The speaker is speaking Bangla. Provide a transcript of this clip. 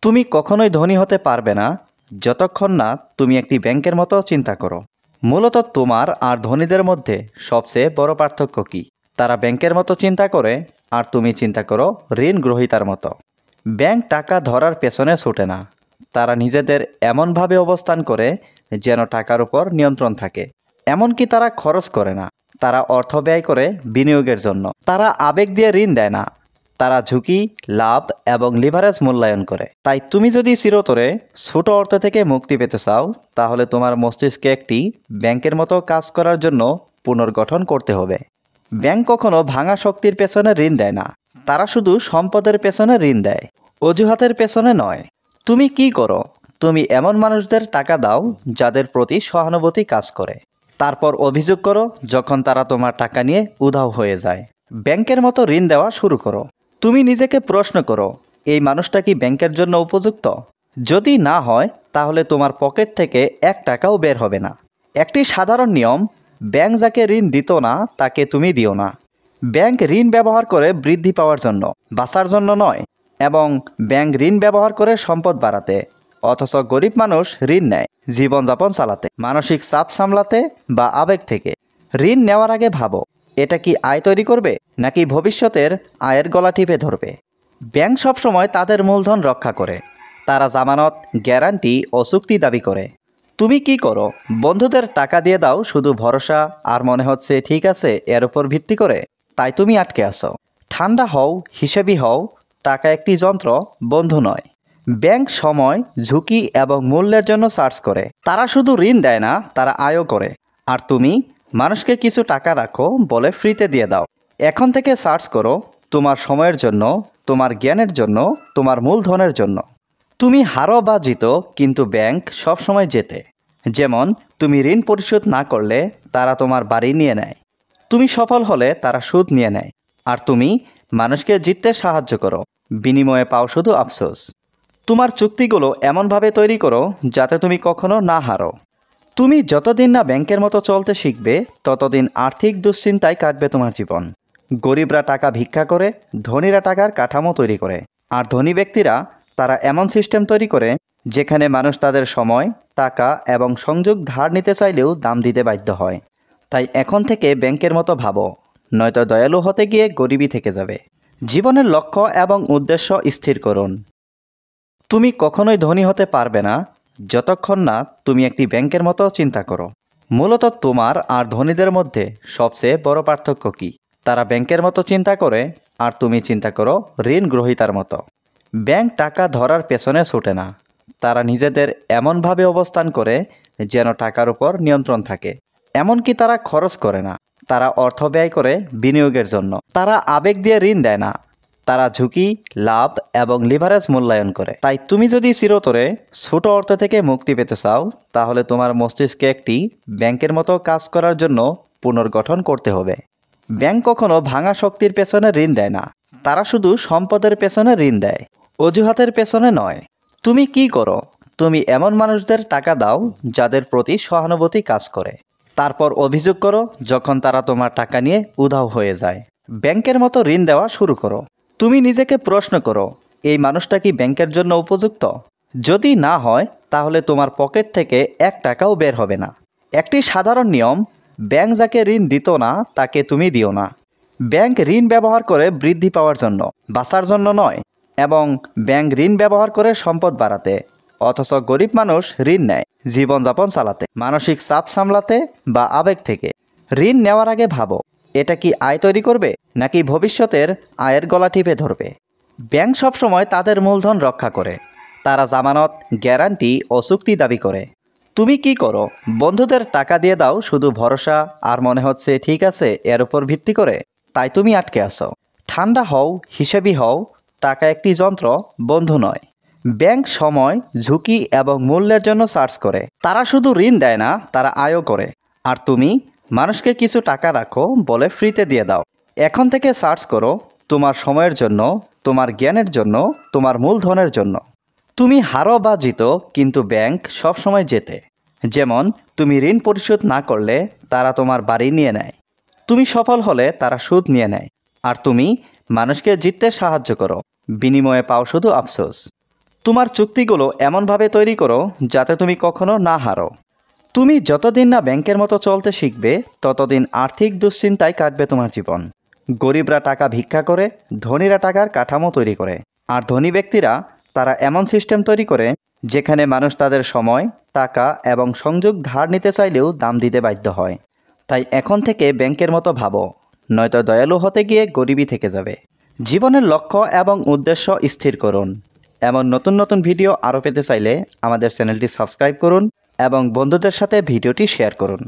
তুমি কখনোই ধনী হতে পারবে না যতক্ষণ না তুমি একটি ব্যাংকের মতো চিন্তা করো। মূলত তোমার আর ধনীদের মধ্যে সবচেয়ে বড় পার্থক্য কি? তারা ব্যাংকের মতো চিন্তা করে আর তুমি চিন্তা করো ঋণ গ্রহীতার মতো। ব্যাংক টাকা ধরার পেছনে ছুটে না, তারা নিজেদের এমনভাবে অবস্থান করে যেন টাকার উপর নিয়ন্ত্রণ থাকে। এমনকি তারা খরচ করে না, তারা অর্থ ব্যয় করে বিনিয়োগের জন্য। তারা আবেগ দিয়ে ঋণ দেয় না, তারা ঝুঁকি, লাভ এবং লিভারেজ মূল্যায়ন করে। তাই তুমি যদি চিরতরে ছোট অর্থ থেকে মুক্তি পেতে চাও, তাহলে তোমার মস্তিষ্কে একটি ব্যাংকের মতো কাজ করার জন্য পুনর্গঠন করতে হবে। ব্যাংক কখনো ভাঙা শক্তির পেছনে ঋণ দেয় না, তারা শুধু সম্পদের পেছনে ঋণ দেয়, অজুহাতের পেছনে নয়। তুমি কি করো? তুমি এমন মানুষদের টাকা দাও যাদের প্রতি সহানুভূতি কাজ করে। তারপর অভিযোগ করো যখন তারা তোমার টাকা নিয়ে উধাও হয়ে যায়। ব্যাংকের মতো ঋণ দেওয়া শুরু করো। তুমি নিজেকে প্রশ্ন করো, এই মানুষটা কি ব্যাংকের জন্য উপযুক্ত? যদি না হয়, তাহলে তোমার পকেট থেকে 1 টাকাও বের হবে না। একটি সাধারণ নিয়ম, ব্যাংক যাকে ঋণ দিত না তাকে তুমি দিও না। ব্যাংক ঋণ ব্যবহার করে বৃদ্ধি পাওয়ার জন্য, বাঁচার জন্য নয়। এবং ব্যাংক ঋণ ব্যবহার করে সম্পদ বাড়াতে। অথচ গরিব মানুষ ঋণ নেয় জীবনযাপন চালাতে, মানসিক চাপ সামলাতে বা আবেগ থেকে। ঋণ নেওয়ার আগে ভাবো, এটা কি আয় তৈরি করবে নাকি ভবিষ্যতের আয়ের গলা টিপে ধরবে? ব্যাংক সবসময় তাদের মূলধন রক্ষা করে, তারা জামানত, গ্যারান্টি ও চুক্তি দাবি করে। তুমি কি করো? বন্ধুদের টাকা দিয়ে দাও শুধু ভরসা আর মনে হচ্ছে ঠিক আছে এর উপর ভিত্তি করে। তাই তুমি আটকে আসো। ঠান্ডা হও, হিসেবি হও, টাকা একটি যন্ত্র, বন্ধু নয়। ব্যাংক সময়, ঝুঁকি এবং মূল্যের জন্য চার্জ করে। তারা শুধু ঋণ দেয় না, তারা আয়ও করে। আর তুমি মানুষকে কিছু টাকা রাখো বলে ফ্রিতে দিয়ে দাও। এখন থেকে চার্জ করো, তোমার সময়ের জন্য, তোমার জ্ঞানের জন্য, তোমার মূলধনের জন্য। তুমি হারো বা জিতো, কিন্তু ব্যাংক সবসময় জেতে। যেমন তুমি ঋণ পরিশোধ না করলে তারা তোমার বাড়ি নিয়ে নেয়, তুমি সফল হলে তারা সুদ নিয়ে নেয়। আর তুমি মানুষকে জিততে সাহায্য করো, বিনিময়ে পাও শুধু আফসোস। তোমার চুক্তিগুলো এমনভাবে তৈরি করো যাতে তুমি কখনো না হারো। তুমি যতদিন না ব্যাংকের মতো চলতে শিখবে, ততদিন আর্থিক দুশ্চিন্তায় কাটবে তোমার জীবন। গরিবরা টাকা ভিক্ষা করে, ধনীরা টাকার কাঠামো তৈরি করে। আর ধনী ব্যক্তিরা, তারা এমন সিস্টেম তৈরি করে যেখানে মানুষ তাদের সময়, টাকা এবং সংযোগ ধার নিতে চাইলেও দাম দিতে বাধ্য হয়। তাই এখন থেকে ব্যাংকের মতো ভাবো, নয়তো দয়ালু হতে গিয়ে গরিবই থেকে যাবে। জীবনের লক্ষ্য এবং উদ্দেশ্য স্থির করুন। তুমি কখনোই ধনী হতে পারবে না যতক্ষণ না তুমি একটি ব্যাংকের মতো চিন্তা করো। মূলত তোমার আর ধনীদের মধ্যে সবচেয়ে বড় পার্থক্য কি? তারা ব্যাংকের মতো চিন্তা করে আর তুমি চিন্তা করো ঋণ গ্রহীতার মতো। ব্যাংক টাকা ধরার পেছনে ছুটে না, তারা নিজেদের এমনভাবে অবস্থান করে যেন টাকার উপর নিয়ন্ত্রণ থাকে। এমনকি তারা খরচ করে না, তারা অর্থ ব্যয় করে বিনিয়োগের জন্য। তারা আবেগ দিয়ে ঋণ দেয় না, তারা ঝুঁকি, লাভ এবং লিভারেজ মূল্যায়ন করে। তাই তুমি যদি চিরতরে ছোট অর্থ থেকে মুক্তি পেতে চাও, তাহলে তোমার মস্তিষ্কে একটি ব্যাংকের মতো কাজ করার জন্য পুনর্গঠন করতে হবে। ব্যাংক কখনো ভাঙা শক্তির পেছনে ঋণ দেয় না, তারা শুধু সম্পদের পেছনে ঋণ দেয়, অজুহাতের পেছনে নয়। তুমি কি করো? তুমি এমন মানুষদের টাকা দাও যাদের প্রতি সহানুভূতি কাজ করে। তারপর অভিযোগ করো যখন তারা তোমার টাকা নিয়ে উধাও হয়ে যায়। ব্যাংকের মতো ঋণ দেওয়া শুরু করো। তুমি নিজেকে প্রশ্ন করো, এই মানুষটা কি ব্যাংকের জন্য উপযুক্ত? যদি না হয়, তাহলে তোমার পকেট থেকে 1 টাকাও বের হবে না। একটি সাধারণ নিয়ম, ব্যাংক যাকে ঋণ দিত না তাকে তুমি দিও না। ব্যাংক ঋণ ব্যবহার করে বৃদ্ধি পাওয়ার জন্য, বাঁচার জন্য নয়। এবং ব্যাংক ঋণ ব্যবহার করে সম্পদ বাড়াতে। অথচ গরিব মানুষ ঋণ নেয় জীবনযাপন চালাতে, মানসিক চাপ সামলাতে বা আবেগ থেকে। ঋণ নেওয়ার আগে ভাবো, এটা কি আয় তৈরি করবে নাকি ভবিষ্যতের আয়ের গলা টিপে ধরবে? ব্যাংক সবসময় তাদের মূলধন রক্ষা করে, তারা জামানত, গ্যারান্টি ও চুক্তি দাবি করে। তুমি কি করো? বন্ধুদের টাকা দিয়ে দাও শুধু ভরসা আর মনে হচ্ছে ঠিক আছে এর উপর ভিত্তি করে। তাই তুমি আটকে আসো। ঠান্ডা হও, হিসেবি হও, টাকা একটি যন্ত্র, বন্ধু নয়। ব্যাংক সময়, ঝুঁকি এবং মূল্যের জন্য চার্জ করে। তারা শুধু ঋণ দেয় না, তারা আয়ও করে। আর তুমি মানুষকে কিছু টাকা রাখো বলে ফ্রিতে দিয়ে দাও। এখন থেকে চার্জ করো, তোমার সময়ের জন্য, তোমার জ্ঞানের জন্য, তোমার মূলধনের জন্য। তুমি হারো বা জিতো, কিন্তু ব্যাংক সবসময় জেতে। যেমন তুমি ঋণ পরিশোধ না করলে তারা তোমার বাড়ি নিয়ে নেয়, তুমি সফল হলে তারা সুদ নিয়ে নেয়। আর তুমি মানুষকে জিততে সাহায্য করো, বিনিময়ে পাও শুধু আফসোস। তোমার চুক্তিগুলো এমনভাবে তৈরি করো যাতে তুমি কখনো না হারো। তুমি যতদিন না ব্যাংকের মতো চলতে শিখবে ততদিন আর্থিক দুশ্চিন্তায় কাটবে তোমার জীবন। গরিবরা টাকা ভিক্ষা করে, ধনীরা টাকার কাঠামো তৈরি করে। আর ধনী ব্যক্তিরা তারা এমন সিস্টেম তৈরি করে যেখানে মানুষ তাদের সময়, টাকা এবং সংযোগ ধার নিতে চাইলেও দাম দিতে বাধ্য হয়। তাই এখন থেকে ব্যাংকের মতো ভাবো, নয়তো দয়ালু হতে গিয়ে গরিবই থেকে যাবে। জীবনের লক্ষ্য এবং উদ্দেশ্য স্থির করুন। এমন নতুন নতুন ভিডিও আরও পেতে চাইলে আমাদের চ্যানেলটি সাবস্ক্রাইব করুন এবং বন্ধুদের সাথে ভিডিওটি শেয়ার করুন।